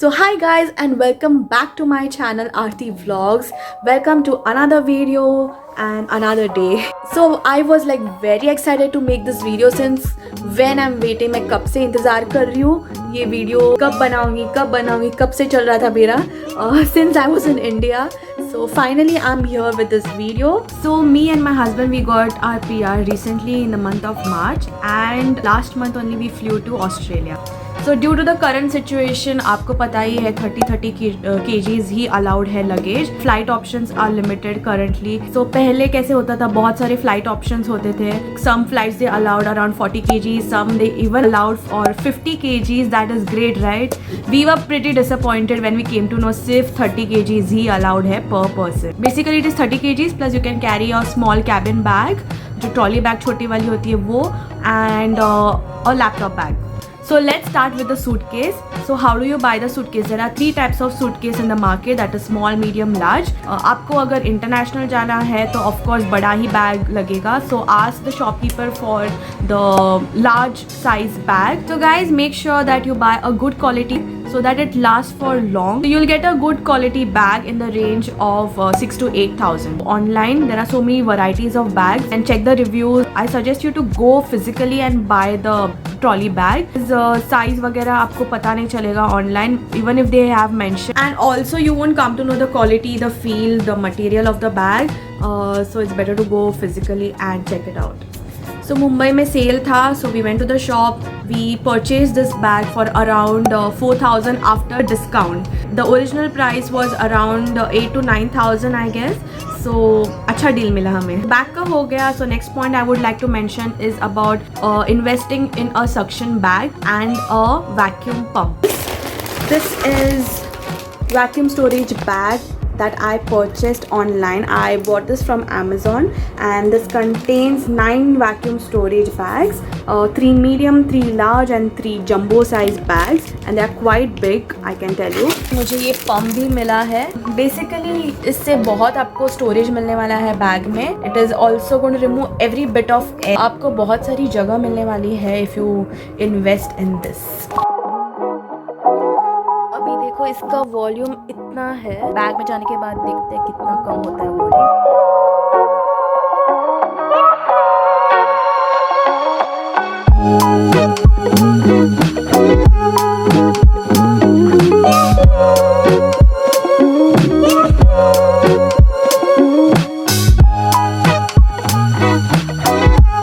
So hi guys and welcome back to my channel Aarti Vlogs. Welcome to another video and another day. So I was like very excited to make this video since when I'm waiting. मैं कब से इंतज़ार कर रही हूँ ये video कब बनाऊँगी कब से चल रहा था मेरा since I was in India. So finally I'm here with this video. So me and my husband, we got our PR recently in the month of March and last month only we flew to Australia. So due to the current situation, आपको पता ही है 30 kgs ही allowed है luggage. Flight options are limited currently. So पहले कैसे होता था, बहुत सारे flight options होते थे. Some flights they allowed around 40 kgs, some they even allowed for 50 kgs. That is great, right? We were pretty disappointed when we came to know सिर्फ 30 kgs ही allowed है per person. Basically it is 30 kgs plus you can carry a small cabin bag, जो trolley bag छोटी वाली होती है वो, and a laptop bag. So let's start with the suitcase. So how do you buy the suitcase? There are 3 types of suitcase in the market, that is small, medium, large. आपको अगर international जाना है तो of course बड़ा ही bag लगेगा. So ask the shopkeeper for the large size bag. So guys, make sure that you buy a good quality so that it lasts for long. So you'll get a good quality bag in the range of 6 to 8,000. Online there are so many varieties of bags and check the reviews. I suggest you to go physically and buy the trolley bag. Size वगैरह आपको पता नहीं चलेगा online, even if they have mentioned, and also you won't come to know the quality, the feel, the material of the bag. So it's better to go physically and check it out. So Mumbai में cell था, so we went to the shop. We purchased this bag for around 4,000 after discount. The original price was around 8 to 9,000 I guess. So अच्छा deal मिला हमें. Bag का हो गया. So next point I would like to mention is about investing in a suction bag and a vacuum pump. This is vacuum storage bag that I purchased online. I bought this from Amazon and this contains 9 vacuum storage bags, 3 medium, 3 large and 3 jumbo size bags, and they are quite big, I can tell you. मुझे ये pump भी मिला है. Basically इससे बहुत आपको storage मिलने वाला है बैग में. It is also going to remove every bit of air. आपको बहुत सारी जगह मिलने वाली है if you invest in this. देखो इसका वॉल्यूम इतना है, बैग में जाने के बाद देखते हैं कितना कम होता है वॉल्यूम.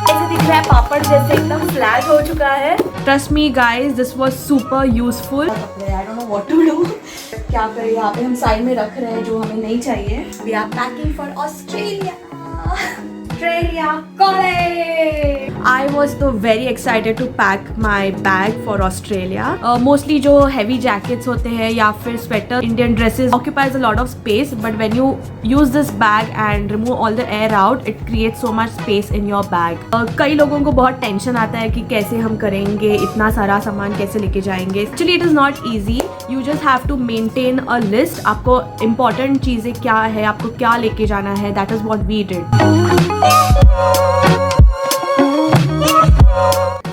ऐसे दिख रहा है पापड़ जैसे, एकदम फ्लैट हो चुका है. Trust me guys, this was super useful. I don't know what to do. क्या करें, यहाँ पे हम साइड में रख रहे हैं जो हमें नहीं चाहिए. We are packing for Australia. I was so very excited to pack my bag for Australia. Mostly जो heavy jackets होते हैं या फिर sweater, Indian dresses occupies a lot of space, but when you use this bag and remove all the air out, it creates so much space in your bag. कई लोगों को बहुत tension आता है कि कैसे हम करेंगे, इतना सारा सामान कैसे लेके जाएंगे. Actually it is not easy. You just have to maintain a list. आपको important चीज़ें क्या है, आपको क्या लेके जाना है. That is what we did.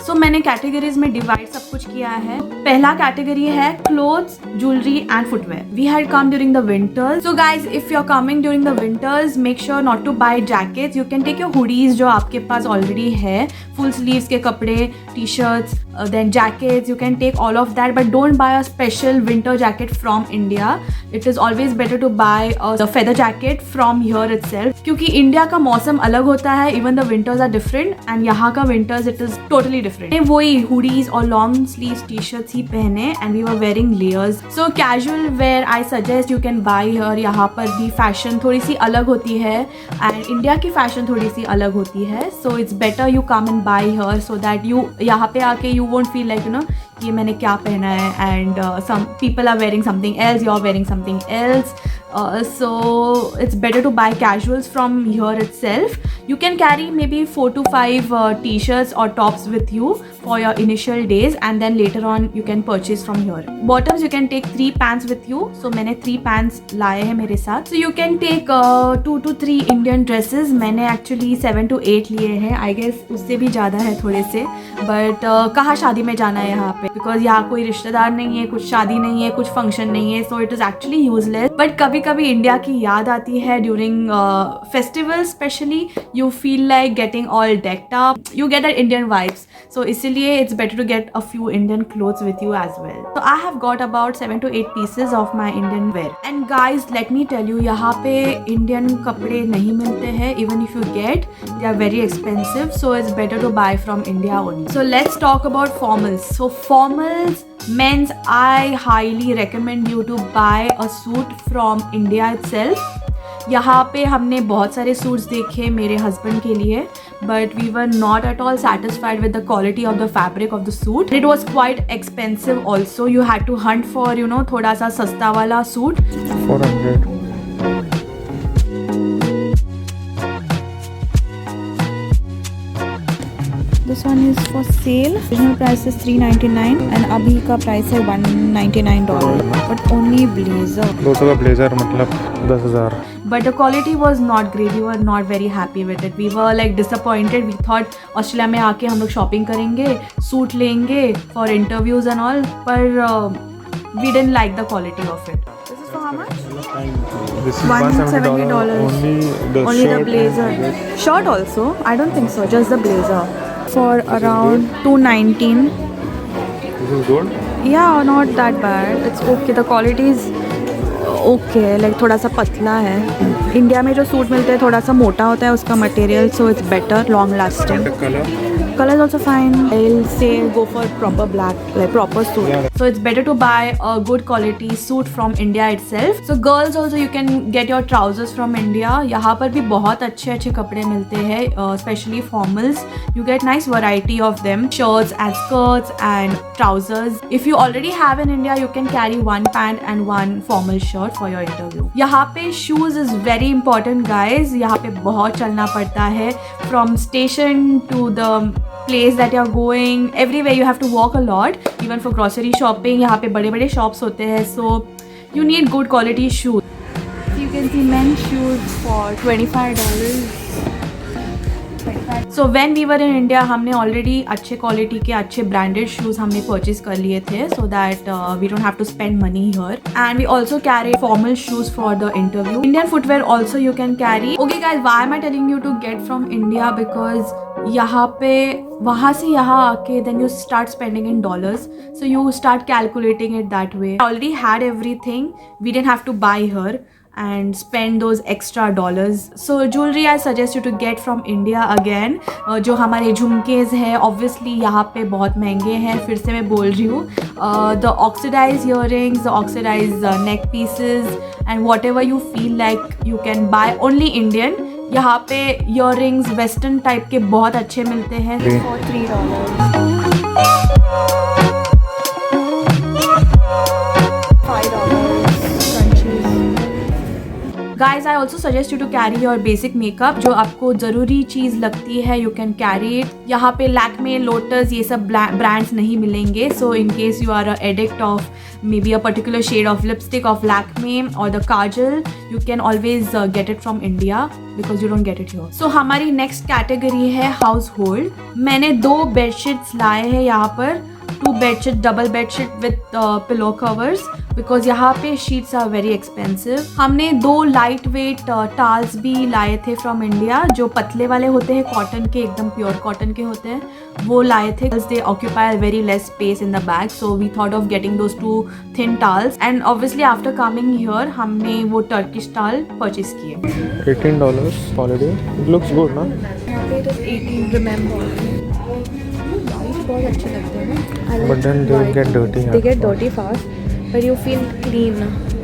So मैंने कैटेगरीज में डिवाइड सब कुछ किया है. पहला कैटेगरी है clothes, jewellery and footwear. We had come during the winters. So guys if you are coming during the winters, make sure not to buy jackets. You can take your hoodies जो आपके पास already है, full sleeves के कपड़े, T shirts, then jackets. You can take all of that, but don't buy a special winter jacket from India. It is always better to buy a feather jacket from here itself, क्योंकि India का मौसम अलग होता है. Even the winters are different and यहाँ का winters it is totally different. वही hoodies और लॉन्ग स्लीव टी शर्ट्स ही पहने and we were wearing layers. So casual wear I suggest you can buy here. यहाँ पर भी फैशन थोड़ी सी अलग होती है and इंडिया की फैशन थोड़ी सी अलग होती है. So it's better you come and buy here so that you यहाँ पे आके you won't feel like, you know, ये मैंने क्या पहना है and some people are wearing something else, you're wearing something else. So it's better to buy casuals from here itself. You can carry maybe 4 to 5 t-shirts or tops with you for your initial days and then later on you can purchase from here. Bottoms you can take 3 pants with you. So मैंने 3 pants लाए हैं मेरे साथ. So you can take 2 to 3 Indian dresses. मैंने actually 7 to 8 लिए हैं. I guess उससे भी ज़्यादा है थोड़े से. But कहाँ शादी में जाना है यहाँ पे. बिकॉज यहाँ कोई रिश्तेदार नहीं है, कुछ शादी नहीं है, कुछ फंक्शन नहीं है, so it is actually useless. But कभी कभी इंडिया की याद आती है during festival specially. You feel like getting all decked up, you get that Indian vibes. So इसीलिए it's better to get a few Indian clothes with you as well. So I have got about 7 to 8 pieces of my Indian wear. And guys, let me tell you, यहाँ पे Indian कपड़े नहीं मिलते हैं. Even if you get, they are very expensive. So it's better to buy from India only. So let's talk about formals. So formals, men's, I highly recommend you to buy a suit from India itself. यहाँ पे हमने बहुत सारे suits देखे मेरे husband के लिए, but we were not at all satisfied with the quality of the fabric of the suit. It was quite expensive also. You had to hunt for थोड़ा सा सस्ता वाला suit. 400. This one is for sale. Original price is $399 and अभी का price है $199. But only blazer. 200 का blazer मतलब 10,000. But the quality was not great. We were not very happy with it. We were like disappointed. We thought Australia में आके हम लोग shopping करेंगे, सूट लेंगे for interviews and all, पर we didn't like the quality of it. This is for how much? This is $170. Only the blazer. Shirt also? I don't think so. Just the blazer. For around $219. This is good. Yeah, not that bad. It's okay. The quality is okay. Like थोड़ा सा पतला है. India में जो suit मिलते हैं थोड़ा सा मोटा होता है उसका material, so it's better, long lasting. The color. Color is also fine. I'll say go for proper black, like proper suit. Yeah. So it's better to buy a good quality suit from India itself. So girls also you can get your trousers from India. यहाँ पर भी बहुत अच्छे अच्छे कपड़े मिलते हैं, especially formals. You get nice variety of them, shirts and skirts and trousers. If you already have in India, you can carry one pant and one formal shirt for your interview. यहाँ पे shoes is very important, guys. यहाँ पे बहुत चलना पड़ता है. From station to the place that you're going, everywhere you have to walk a lot. Even for grocery shopping, यहाँ पे बड़े बड़े shops होते हैं, so you need good quality shoes. You can see men's shoes for $25. So when we were in India, हमने already अच्छे quality के अच्छे branded shoes हमने purchase कर लिए थे, so that we don't have to spend money here. And we also carry formal shoes for the interview. Indian footwear also you can carry. Okay guys, why am I telling you to get from India? Because यहाँ पे वहाँ से यहाँ आके then you start spending in dollars, so you start calculating it that way. I already had everything. We didn't have to buy here and spend those extra dollars. So jewelry I suggest you to get from India again. जो हमारे झुमकेज हैं obviously यहाँ पे बहुत महंगे हैं, फिर से मैं बोल रही हूँ. The oxidized earrings, the oxidized neck pieces and whatever you feel like you can buy only Indian. यहाँ पे earrings western type के बहुत अच्छे मिलते हैं for $3. Guys, I also suggest you to carry your basic makeup. जो आपको ज़रूरी चीज़ लगती है, you can carry it. यहाँ पे Lakme, Lotus ये सब brands नहीं मिलेंगे. So in case you are an addict of maybe a particular shade of lipstick of Lakme or the kajal, you can always get it from India because you don't get it here. So हमारी next category है household. मैंने 2 bedsheets लाए हैं यहाँ पर. 2 bedsheet, double bedsheet with pillow covers because यहाँ पे sheets are very expensive. हमने 2 light weight towels भी लाए थे from India, जो पतले वाले होते हैं, cotton के, एकदम pure cotton के होते हैं, वो लाए थे. They occupy very less space in the bag, so we thought of getting those 2 thin towels. And obviously after coming here, हमने वो Turkish towel purchase किए. $18 holiday. It looks good, ना? यहाँ पे it is 18, remember. बहुत अच्छे लगते हैं ना. But then they get dirty. They get dirty fast, but you feel clean.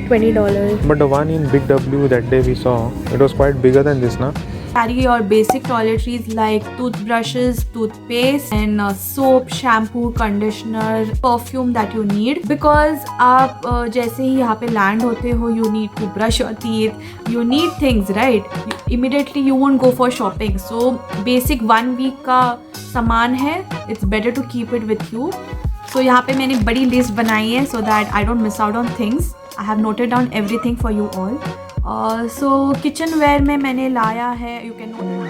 $20. But the one in Big W that day we saw, it was quite bigger than this, na? Carry your basic toiletries like toothbrushes, toothpaste and soap, shampoo, conditioner, perfume that you need. Because आप जैसे ही यहाँ पे land होते हो, you need to brush your teeth, you need things, right? Immediately you won't go for shopping. So basic 1 week का सामान है, it's better to keep it with you. So यहाँ पे मैंने बड़ी list बनाई है so that I don't miss out on things. I have noted down everything for you all. So kitchenware में मैंने लाया है, you can note